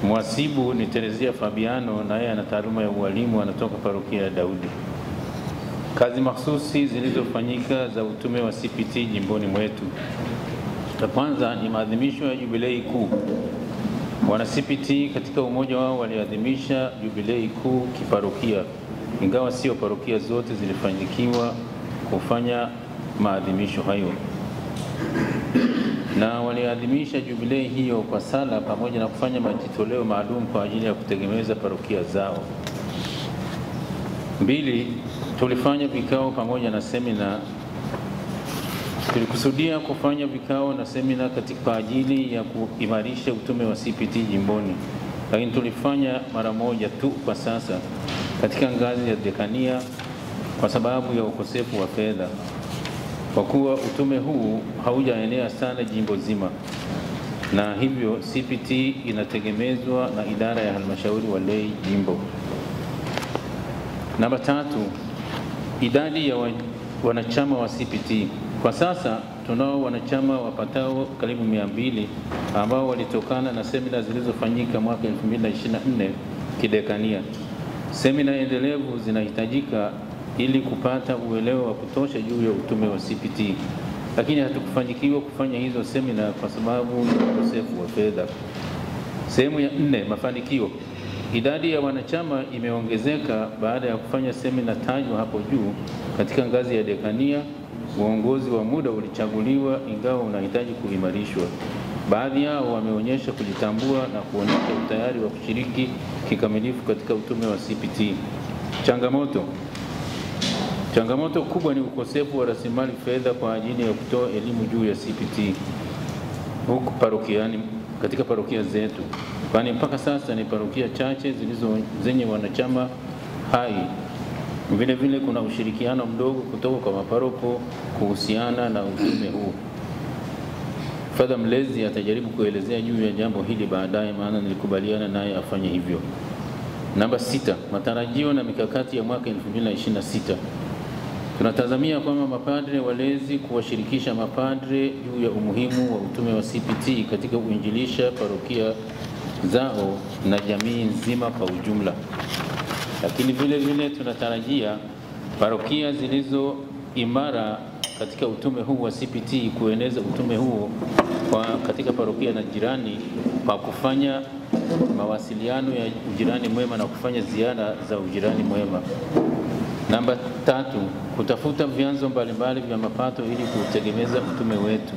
Mwasibu ni Terezia Fabiano, na yeye ana taaluma ya ualimu, anatoka parokia ya Daudi. Kazi mahsusi zilizofanyika za utume wa CPT jimboni mwetu. La kwanza ni maadhimisho ya jubilei kuu. Wana CPT katika umoja wao waliadhimisha jubilei kuu kiparokia, ingawa sio parokia zote zilifanikiwa kufanya maadhimisho hayo, na waliadhimisha jubilei hiyo kwa sala pamoja na kufanya majitoleo maalum kwa ajili ya kutegemeza parokia zao. 2, tulifanya vikao pamoja na semina. Tulikusudia kufanya vikao na semina katika ajili ya kuimarisha utume wa CPT jimboni, lakini tulifanya mara moja tu kwa sasa katika ngazi ya dekania kwa sababu ya ukosefu wa fedha, kwa kuwa utume huu haujaenea sana jimbo zima, na hivyo CPT inategemezwa na idara ya halmashauri walei jimbo. Namba 3, idadi ya wanachama wa CPT. Kwa sasa tunao wanachama wapatao karibu 200 ambao walitokana na semina zilizofanyika mwaka 2024 kidekania. Semina endelevu zinahitajika ili kupata uelewa wa kutosha juu ya utume wa CPT, lakini hatukufanikiwa kufanya hizo semina kwa sababu ya ukosefu wa fedha. Sehemu ya 4, mafanikio. Idadi ya wanachama imeongezeka baada ya kufanya semina tajwa hapo juu. Katika ngazi ya dekania, uongozi wa muda ulichaguliwa, ingawa unahitaji kuimarishwa. Baadhi yao wameonyesha kujitambua na kuonyesha utayari wa kushiriki kikamilifu katika utume wa CPT. Changamoto kubwa ni ukosefu wa rasilimali fedha kwa ajili ya kutoa elimu juu ya CPT huku parokiani, katika parokia zetu, kwani mpaka sasa ni parokia chache zenye wanachama hai. Vile vile kuna ushirikiano mdogo kutoka kwa maparoko kuhusiana na utume huu. Father Mlezi atajaribu kuelezea juu ya jambo hili baadaye, maana nilikubaliana naye afanye hivyo. Namba 6, matarajio na mikakati ya mwaka 2026. Tunatazamia kwamba mapadre walezi kuwashirikisha mapadre juu ya umuhimu wa utume wa CPT katika kuinjilisha parokia zao na jamii nzima kwa ujumla. Lakini vile vile tunatarajia parokia zilizo imara katika utume huu wa CPT kueneza utume huo katika parokia na jirani kwa kufanya mawasiliano ya ujirani mwema na kufanya ziara za ujirani mwema. Namba 3, kutafuta vyanzo mbalimbali vya mapato ili kutegemeza utume wetu.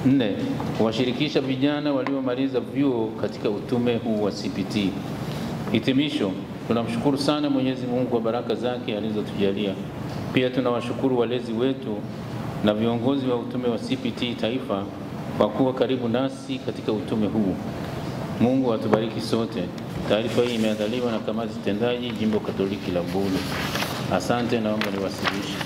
4, kuwashirikisha vijana waliomaliza vyuo katika utume huu wa CPT. Hitimisho, tunamshukuru sana Mwenyezi Mungu kwa baraka zake alizotujalia. Pia tunawashukuru walezi wetu na viongozi wa utume wa CPT taifa kwa kuwa karibu nasi katika utume huu. Mungu atubariki sote. Taarifa hii imeandaliwa na kamati tendaji Jimbo Katoliki la Mbulu. Asante, naomba niwasilishe.